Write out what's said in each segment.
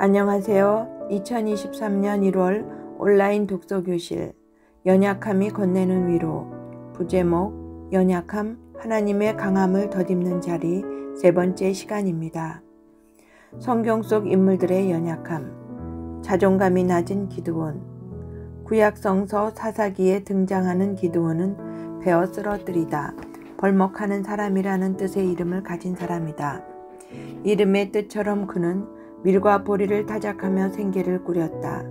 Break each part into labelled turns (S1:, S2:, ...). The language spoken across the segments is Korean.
S1: 안녕하세요. 2023년 1월 온라인 독서교실 연약함이 건네는 위로 부제목 연약함 하나님의 강함을 덧입는 자리 세 번째 시간입니다. 성경 속 인물들의 연약함 자존감이 낮은 기드온 구약성서 사사기에 등장하는 기드온은 베어 쓰러뜨리다 벌목하는 사람이라는 뜻의 이름을 가진 사람이다. 이름의 뜻처럼 그는 밀과 보리를 타작하며 생계를 꾸렸다.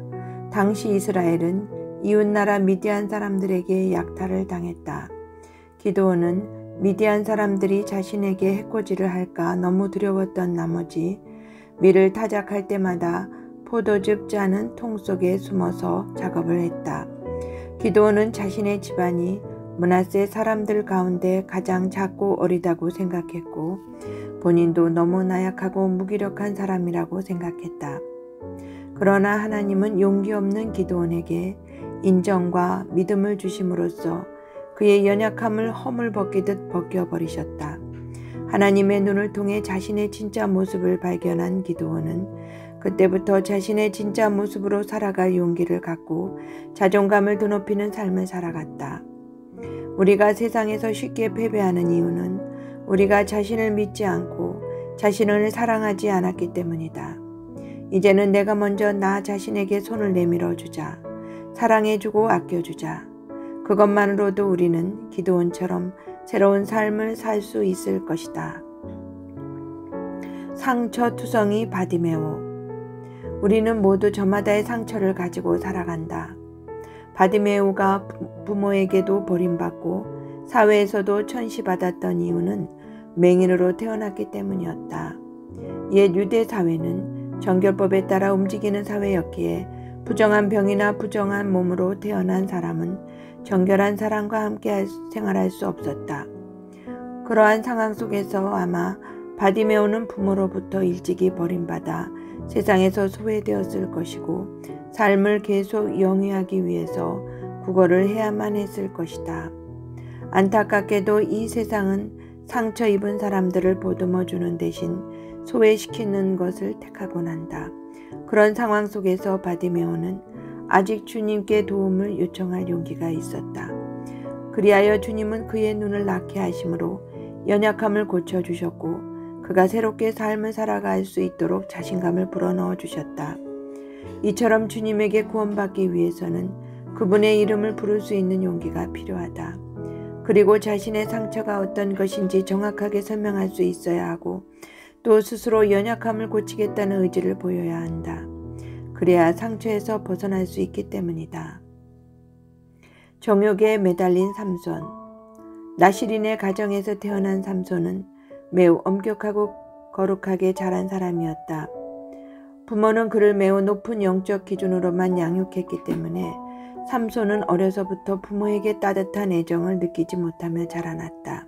S1: 당시 이스라엘은 이웃나라 미디안 사람들에게 약탈을 당했다. 기드온은 미디안 사람들이 자신에게 해코지를 할까 너무 두려웠던 나머지 밀을 타작할 때마다 포도즙 짜는 통 속에 숨어서 작업을 했다. 기드온은 자신의 집안이 므낫세 사람들 가운데 가장 작고 어리다고 생각했고 본인도 너무 나약하고 무기력한 사람이라고 생각했다. 그러나 하나님은 용기 없는 기드온에게 인정과 믿음을 주심으로써 그의 연약함을 허물 벗기듯 벗겨버리셨다. 하나님의 눈을 통해 자신의 진짜 모습을 발견한 기드온은 그때부터 자신의 진짜 모습으로 살아갈 용기를 갖고 자존감을 드높이는 삶을 살아갔다. 우리가 세상에서 쉽게 패배하는 이유는 우리가 자신을 믿지 않고 자신을 사랑하지 않았기 때문이다. 이제는 내가 먼저 나 자신에게 손을 내밀어 주자. 사랑해주고 아껴주자. 그것만으로도 우리는 기드온처럼 새로운 삶을 살 수 있을 것이다. 상처투성이 바디메오 우리는 모두 저마다의 상처를 가지고 살아간다. 바디메오가 부모에게도 버림받고 사회에서도 천시받았던 이유는 맹인으로 태어났기 때문이었다. 옛 유대 사회는 정결법에 따라 움직이는 사회였기에 부정한 병이나 부정한 몸으로 태어난 사람은 정결한 사람과 함께 생활할 수 없었다. 그러한 상황 속에서 아마 바디메오는 부모로부터 일찍이 버림받아 세상에서 소외되었을 것이고 삶을 계속 영위하기 위해서 구걸을 해야만 했을 것이다. 안타깝게도 이 세상은 상처 입은 사람들을 보듬어 주는 대신 소외시키는 것을 택하곤 한다. 그런 상황 속에서 바디메오는 아직 주님께 도움을 요청할 용기가 있었다. 그리하여 주님은 그의 눈을 낫게 하심으로 연약함을 고쳐주셨고 그가 새롭게 삶을 살아갈 수 있도록 자신감을 불어넣어 주셨다. 이처럼 주님에게 구원받기 위해서는 그분의 이름을 부를 수 있는 용기가 필요하다. 그리고 자신의 상처가 어떤 것인지 정확하게 설명할 수 있어야 하고 또 스스로 연약함을 고치겠다는 의지를 보여야 한다. 그래야 상처에서 벗어날 수 있기 때문이다. 정욕에 매달린 삼손 나시린의 가정에서 태어난 삼손은 매우 엄격하고 거룩하게 자란 사람이었다. 부모는 그를 매우 높은 영적 기준으로만 양육했기 때문에 삼손은 어려서부터 부모에게 따뜻한 애정을 느끼지 못하며 자라났다.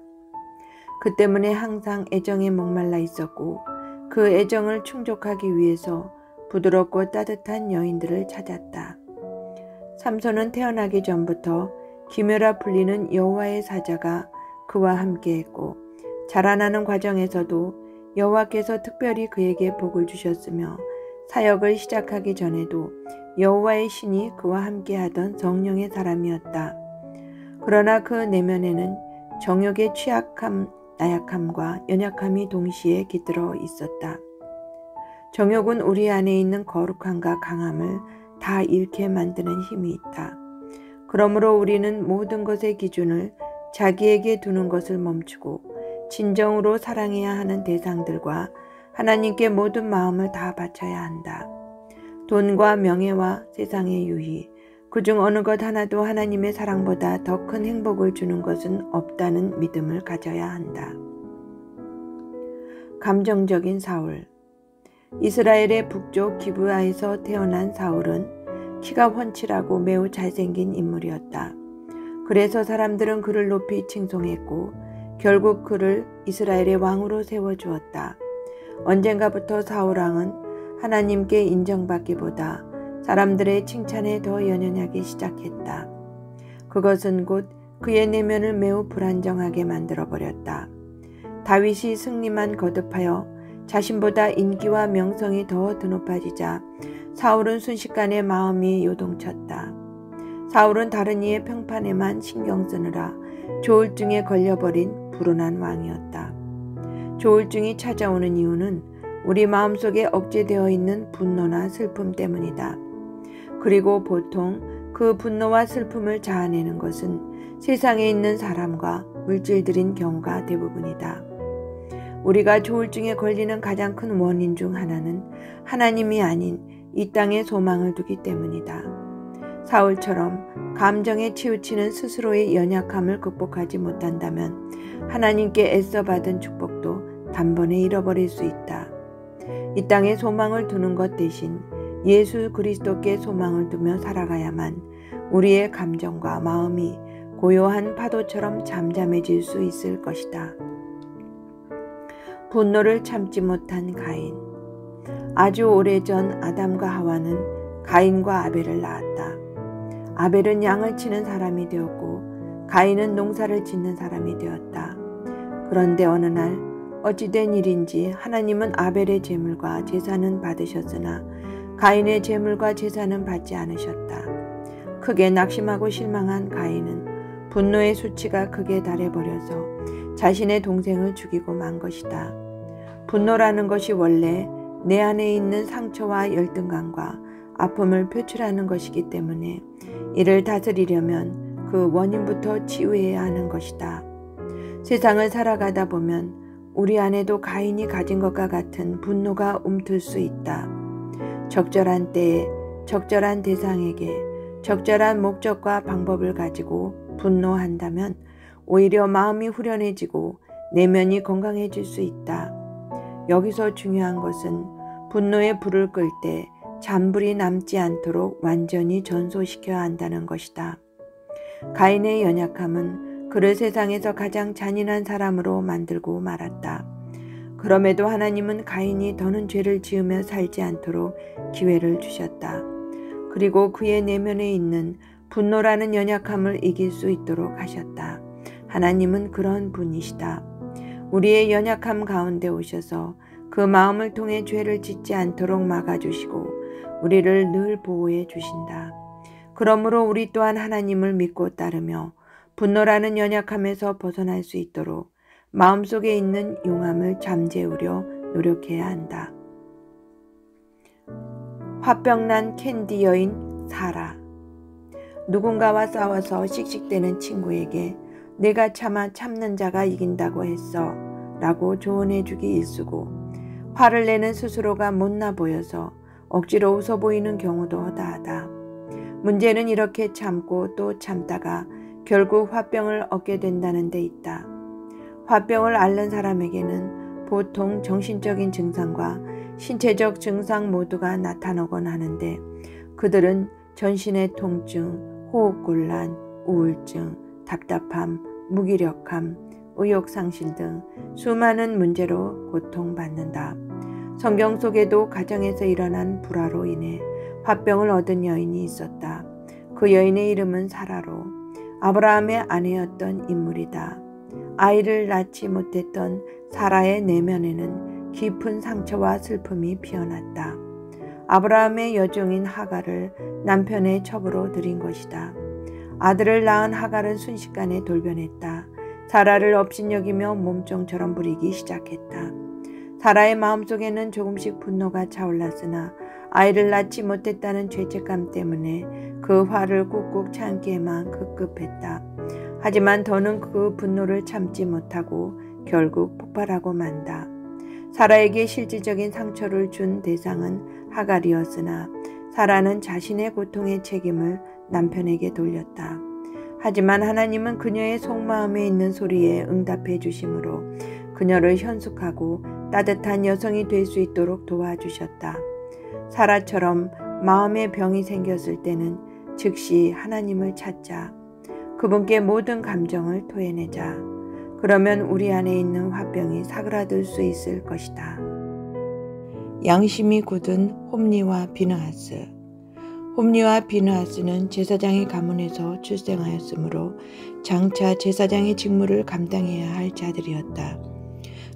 S1: 그 때문에 항상 애정에 목말라 있었고 그 애정을 충족하기 위해서 부드럽고 따뜻한 여인들을 찾았다. 삼손은 태어나기 전부터 기묘라 불리는 여호와의 사자가 그와 함께했고 자라나는 과정에서도 여호와께서 특별히 그에게 복을 주셨으며 사역을 시작하기 전에도 여호와의 신이 그와 함께하던 성령의 사람이었다. 그러나 그 내면에는 정욕의 취약함, 나약함과 연약함이 동시에 깃들어 있었다. 정욕은 우리 안에 있는 거룩함과 강함을 다 잃게 만드는 힘이 있다. 그러므로 우리는 모든 것의 기준을 자기에게 두는 것을 멈추고 진정으로 사랑해야 하는 대상들과 하나님께 모든 마음을 다 바쳐야 한다. 돈과 명예와 세상의 유희, 그중 어느 것 하나도 하나님의 사랑보다 더 큰 행복을 주는 것은 없다는 믿음을 가져야 한다. 감정적인 사울 이스라엘의 북쪽 기브아에서 태어난 사울은 키가 훤칠하고 매우 잘생긴 인물이었다. 그래서 사람들은 그를 높이 칭송했고 결국 그를 이스라엘의 왕으로 세워주었다. 언젠가부터 사울왕은 하나님께 인정받기보다 사람들의 칭찬에 더 연연하기 시작했다. 그것은 곧 그의 내면을 매우 불안정하게 만들어버렸다. 다윗이 승리만 거듭하여 자신보다 인기와 명성이 더 드높아지자 사울은 순식간에 마음이 요동쳤다. 사울은 다른 이의 평판에만 신경 쓰느라 조울증에 걸려버린 불운한 왕이었다. 조울증이 찾아오는 이유는 우리 마음속에 억제되어 있는 분노나 슬픔 때문이다. 그리고 보통 그 분노와 슬픔을 자아내는 것은 세상에 있는 사람과 물질들인 경우가 대부분이다. 우리가 조울증에 걸리는 가장 큰 원인 중 하나는 하나님이 아닌 이 땅에 소망을 두기 때문이다. 사울처럼 감정에 치우치는 스스로의 연약함을 극복하지 못한다면 하나님께 애써 받은 축복도 단번에 잃어버릴 수 있다. 이 땅에 소망을 두는 것 대신 예수 그리스도께 소망을 두며 살아가야만 우리의 감정과 마음이 고요한 파도처럼 잠잠해질 수 있을 것이다. 분노를 참지 못한 가인. 아주 오래전 아담과 하와는 가인과 아벨을 낳았다. 아벨은 양을 치는 사람이 되었고 가인은 농사를 짓는 사람이 되었다. 그런데 어느 날 어찌된 일인지 하나님은 아벨의 제물과 제사는 받으셨으나 가인의 제물과 제사는 받지 않으셨다. 크게 낙심하고 실망한 가인은 분노의 수치가 극에 달해버려서 자신의 동생을 죽이고 만 것이다. 분노라는 것이 원래 내 안에 있는 상처와 열등감과 아픔을 표출하는 것이기 때문에 이를 다스리려면 그 원인부터 치유해야 하는 것이다. 세상을 살아가다 보면 우리 안에도 가인이 가진 것과 같은 분노가 움틀 수 있다. 적절한 때에 적절한 대상에게 적절한 목적과 방법을 가지고 분노한다면 오히려 마음이 후련해지고 내면이 건강해질 수 있다. 여기서 중요한 것은 분노의 불을 끌 때 잔불이 남지 않도록 완전히 전소시켜야 한다는 것이다. 가인의 연약함은 그를 세상에서 가장 잔인한 사람으로 만들고 말았다. 그럼에도 하나님은 가인이 더는 죄를 지으며 살지 않도록 기회를 주셨다. 그리고 그의 내면에 있는 분노라는 연약함을 이길 수 있도록 하셨다. 하나님은 그런 분이시다. 우리의 연약함 가운데 오셔서 그 마음을 통해 죄를 짓지 않도록 막아주시고 우리를 늘 보호해 주신다. 그러므로 우리 또한 하나님을 믿고 따르며 분노라는 연약함에서 벗어날 수 있도록 마음속에 있는 용암을 잠재우려 노력해야 한다. 화병난 캔디 여인 사라. 누군가와 싸워서 씩씩대는 친구에게 내가 참는 자가 이긴다고 했어 라고 조언해주기 일쑤고 화를 내는 스스로가 못나 보여서 억지로 웃어 보이는 경우도 허다하다. 문제는 이렇게 참고 또 참다가 결국 화병을 얻게 된다는 데 있다. 화병을 앓는 사람에게는 보통 정신적인 증상과 신체적 증상 모두가 나타나곤 하는데 그들은 전신의 통증, 호흡곤란, 우울증, 답답함, 무기력함, 의욕상실 등 수많은 문제로 고통받는다. 성경 속에도 가정에서 일어난 불화로 인해 화병을 얻은 여인이 있었다. 그 여인의 이름은 사라로 아브라함의 아내였던 인물이다. 아이를 낳지 못했던 사라의 내면에는 깊은 상처와 슬픔이 피어났다. 아브라함의 여종인 하갈을 남편의 첩으로 들인 것이다. 아들을 낳은 하갈은 순식간에 돌변했다. 사라를 업신여기며 몸종처럼 부리기 시작했다. 사라의 마음속에는 조금씩 분노가 차올랐으나 아이를 낳지 못했다는 죄책감 때문에 그 화를 꾹꾹 참기에만 급급했다. 하지만 더는 그 분노를 참지 못하고 결국 폭발하고 만다. 사라에게 실질적인 상처를 준 대상은 하갈이었으나 사라는 자신의 고통의 책임을 남편에게 돌렸다. 하지만 하나님은 그녀의 속마음에 있는 소리에 응답해 주심으로 그녀를 현숙하고 따뜻한 여성이 될 수 있도록 도와주셨다. 사라처럼 마음의 병이 생겼을 때는 즉시 하나님을 찾자. 그분께 모든 감정을 토해내자. 그러면 우리 안에 있는 화병이 사그라들 수 있을 것이다. 양심이 굳은 홈리와 비느하스. 홈리와 비느하스는 제사장의 가문에서 출생하였으므로 장차 제사장의 직무를 감당해야 할 자들이었다.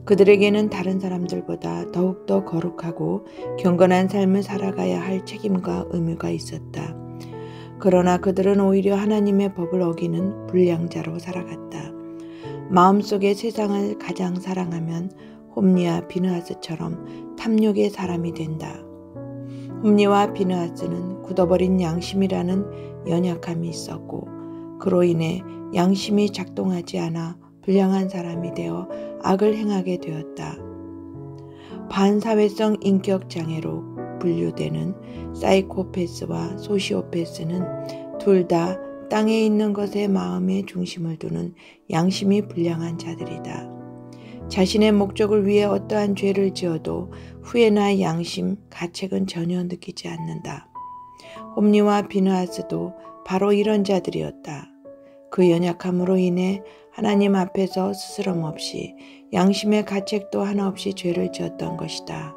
S1: 그들에게는 다른 사람들보다 더욱더 거룩하고 경건한 삶을 살아가야 할 책임과 의무가 있었다. 그러나 그들은 오히려 하나님의 법을 어기는 불량자로 살아갔다. 마음속에 세상을 가장 사랑하면 홈리와 비느하스처럼 탐욕의 사람이 된다. 홈리와 비느하스는 굳어버린 양심이라는 연약함이 있었고 그로 인해 양심이 작동하지 않아 불량한 사람이 되어 악을 행하게 되었다. 반사회성 인격장애로 분류되는 사이코패스와 소시오패스는 둘 다 땅에 있는 것에 마음의 중심을 두는 양심이 불량한 자들이다. 자신의 목적을 위해 어떠한 죄를 지어도 후회나 양심, 가책은 전혀 느끼지 않는다. 홈리와 비느하스도 바로 이런 자들이었다. 그 연약함으로 인해 하나님 앞에서 스스럼 없이 양심의 가책도 하나 없이 죄를 지었던 것이다.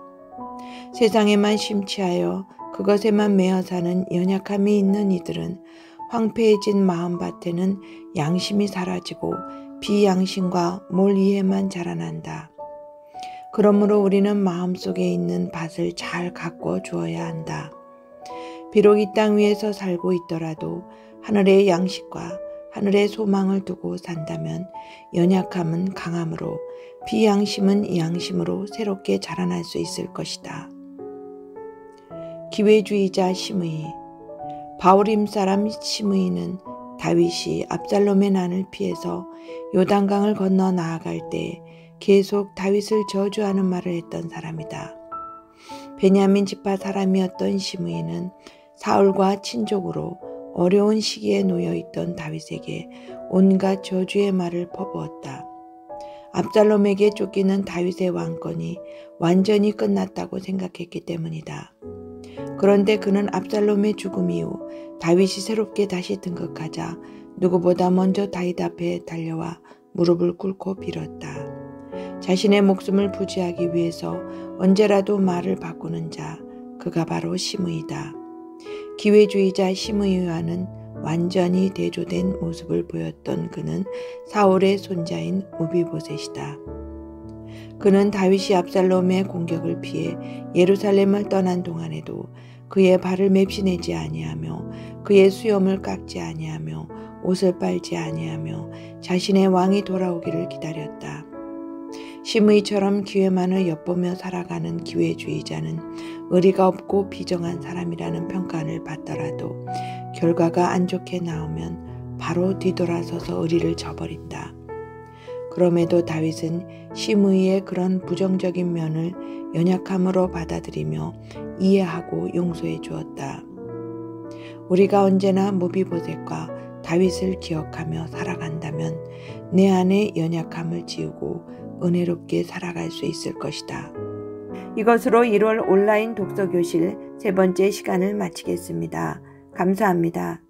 S1: 세상에만 심취하여 그것에만 매여 사는 연약함이 있는 이들은 황폐해진 마음밭에는 양심이 사라지고 비양심과 몰이해만 자라난다. 그러므로 우리는 마음속에 있는 밭을 잘 가꿔 주어야 한다. 비록 이 땅 위에서 살고 있더라도 하늘의 양식과 하늘의 소망을 두고 산다면 연약함은 강함으로 비양심은 양심으로 새롭게 자라날 수 있을 것이다. 기회주의자 시므이. 바울임 사람 시므이는 다윗이 압살롬의 난을 피해서 요단강을 건너 나아갈 때 계속 다윗을 저주하는 말을 했던 사람이다. 베냐민 지파 사람이었던 시므이는 사울과 친족으로 어려운 시기에 놓여있던 다윗에게 온갖 저주의 말을 퍼부었다. 압살롬에게 쫓기는 다윗의 왕권이 완전히 끝났다고 생각했기 때문이다. 그런데 그는 압살롬의 죽음 이후 다윗이 새롭게 다시 등극하자 누구보다 먼저 다윗 앞에 달려와 무릎을 꿇고 빌었다. 자신의 목숨을 부지하기 위해서 언제라도 말을 바꾸는 자, 그가 바로 시므이다. 기회주의자 시므이와는 완전히 대조된 모습을 보였던 그는 사울의 손자인 무비보셋이다. 그는 다윗이 압살롬의 공격을 피해 예루살렘을 떠난 동안에도 그의 발을 맵시내지 아니하며 그의 수염을 깎지 아니하며 옷을 빨지 아니하며 자신의 왕이 돌아오기를 기다렸다. 시므이처럼 기회만을 엿보며 살아가는 기회주의자는 의리가 없고 비정한 사람이라는 평가를 받더라도 결과가 안 좋게 나오면 바로 뒤돌아서서 의리를 저버린다. 그럼에도 다윗은 시므이의 그런 부정적인 면을 연약함으로 받아들이며 이해하고 용서해 주었다. 우리가 언제나 무비보셋과 다윗을 기억하며 살아간다면 내 안의 연약함을 지우고 은혜롭게 살아갈 수 있을 것이다. 이것으로 1월 온라인 독서교실 3번째 시간을 마치겠습니다. 감사합니다.